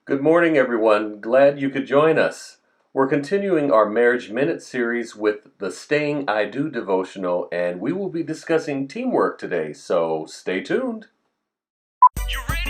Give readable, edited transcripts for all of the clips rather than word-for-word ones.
Good morning, everyone. Glad you could join us. We're continuing our Marriage Minute series with the Staying I Do devotional, and we will be discussing teamwork today, so stay tuned. You ready?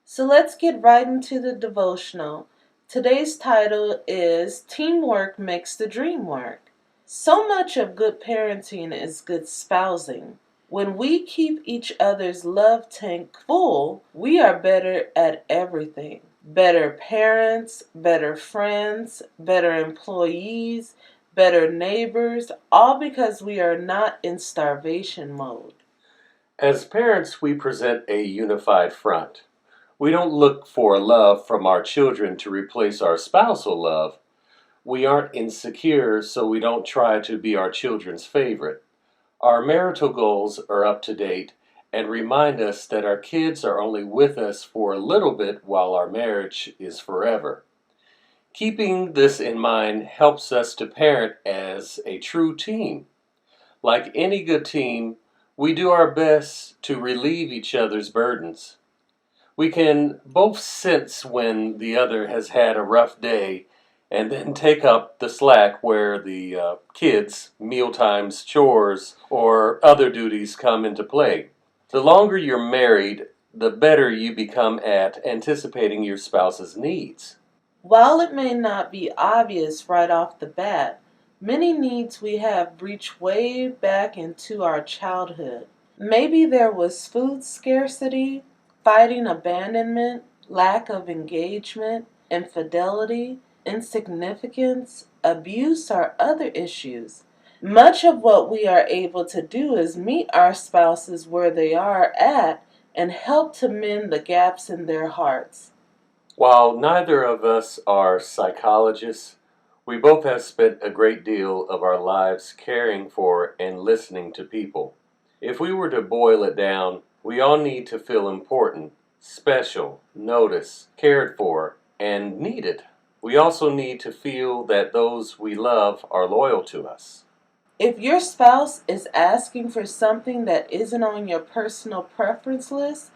So let's get right into the devotional. Today's title is Teamwork Makes the Dream Work. So much of good parenting is good spousing. When we keep each other's love tank full, we are better at everything. Better parents, better friends, better employees, better neighbors, all because we are not in starvation mode. As parents, we present a unified front. We don't look for love from our children to replace our spousal love. We aren't insecure, so we don't try to be our children's favorite. Our marital goals are up to date and remind us that our kids are only with us for a little bit while our marriage is forever. Keeping this in mind helps us to parent as a true team. Like any good team, we do our best to relieve each other's burdens. We can both sense when the other has had a rough day and then take up the slack where the kids, mealtimes, chores, or other duties come into play. The longer you're married, the better you become at anticipating your spouse's needs. While it may not be obvious right off the bat, many needs we have reach way back into our childhood. Maybe there was food scarcity, fighting abandonment, lack of engagement, infidelity, insignificance, abuse, or other issues. Much of what we are able to do is meet our spouses where they are at and help to mend the gaps in their hearts. While neither of us are psychologists, we both have spent a great deal of our lives caring for and listening to people. If we were to boil it down, we all need to feel important, special, noticed, cared for, and needed. We also need to feel that those we love are loyal to us. If your spouse is asking for something that isn't on your personal preference list,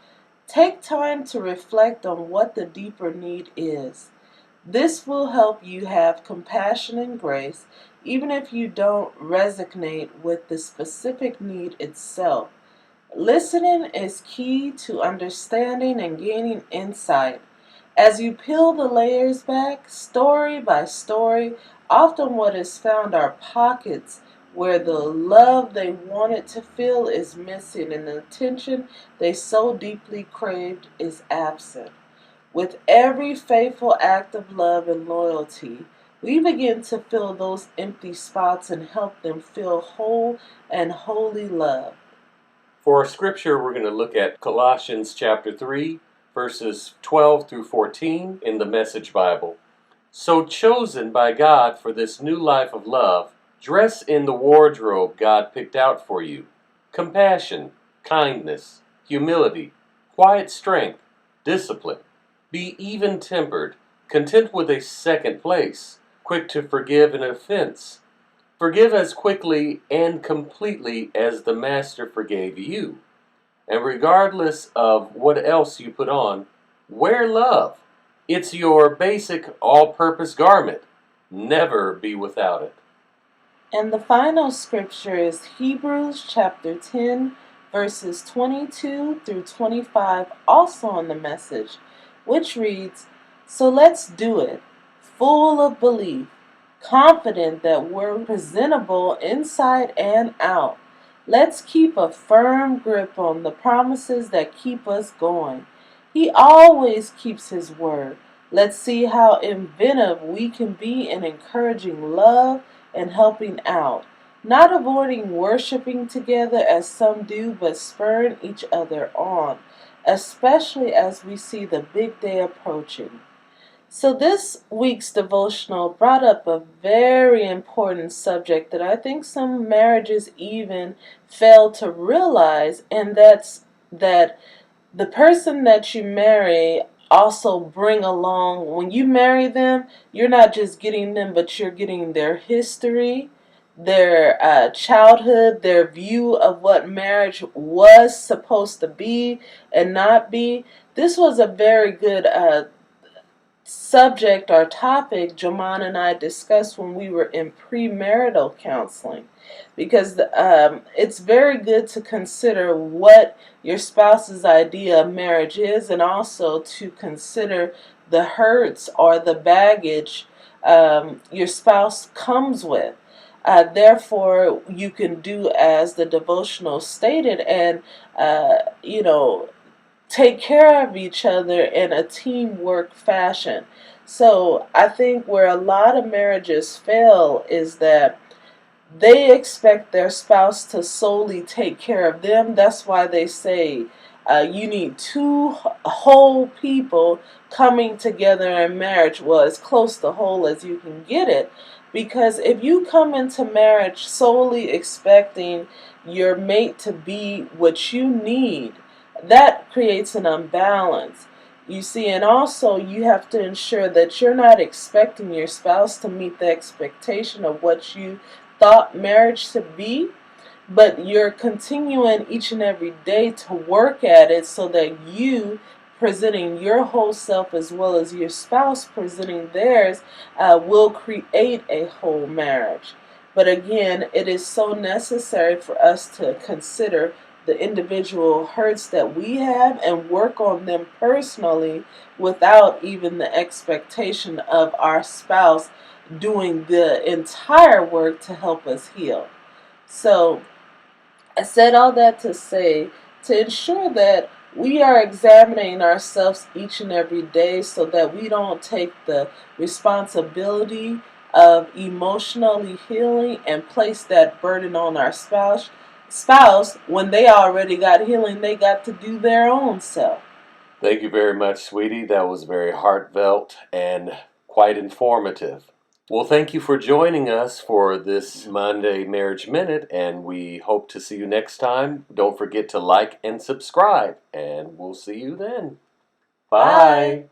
take time to reflect on what the deeper need is. This will help you have compassion and grace, even if you don't resonate with the specific need itself. Listening is key to understanding and gaining insight. As you peel the layers back, story by story, often what is found are pockets where the love they wanted to feel is missing and the attention they so deeply craved is absent. With every faithful act of love and loyalty, we begin to fill those empty spots and help them feel whole and wholly loved. For our scripture, we're going to look at Colossians chapter 3, verses 12 through 14 in the Message Bible. So chosen by God for this new life of love, dress in the wardrobe God picked out for you. Compassion, kindness, humility, quiet strength, discipline. Be even-tempered, content with a second place, quick to forgive an offense. Forgive as quickly and completely as the Master forgave you. And regardless of what else you put on, wear love. It's your basic all-purpose garment. Never be without it. And the final scripture is Hebrews chapter 10, verses 22 through 25, also on the Message, which reads, "So let's do it, full of belief, confident that we're presentable inside and out. Let's keep a firm grip on the promises that keep us going. He always keeps his word. Let's see how inventive we can be in encouraging love and helping out, not avoiding worshiping together as some do, but spurring each other on, especially as we see the big day approaching. So this week's devotional brought up a very important subject that I think some marriages even fail to realize, and that's that the person that you marry also bring along. When you marry them, you're not just getting them, but you're getting their history, their childhood, their view of what marriage was supposed to be and not be. This was a very good subject or topic Jaman and I discussed when we were in premarital counseling, because it's very good to consider what your spouse's idea of marriage is, and also to consider the hurts or the baggage your spouse comes with. Therefore, you can do as the devotional stated, and you know, take care of each other in a teamwork fashion. So I think where a lot of marriages fail is that they expect their spouse to solely take care of them. That's why they say you need two whole people coming together in marriage. Well, as close to whole as you can get it. Because if you come into marriage solely expecting your mate to be what you need, that creates an imbalance. You see, and also you have to ensure that you're not expecting your spouse to meet the expectation of what you thought marriage to be, but you're continuing each and every day to work at it so that you presenting your whole self as well as your spouse presenting theirs will create a whole marriage. But again, it is so necessary for us to consider the individual hurts that we have and work on them personally without even the expectation of our spouse doing the entire work to help us heal. So I said all that to say, to ensure that we are examining ourselves each and every day so that we don't take the responsibility of emotionally healing and place that burden on our spouse when they already got healing they got to do their own self. Thank you very much, sweetie. That was very heartfelt and quite informative. Well, thank you for joining us for this Monday Marriage Minute, and we hope to see you next time. Don't forget to like and subscribe, and we'll see you then. Bye. Bye.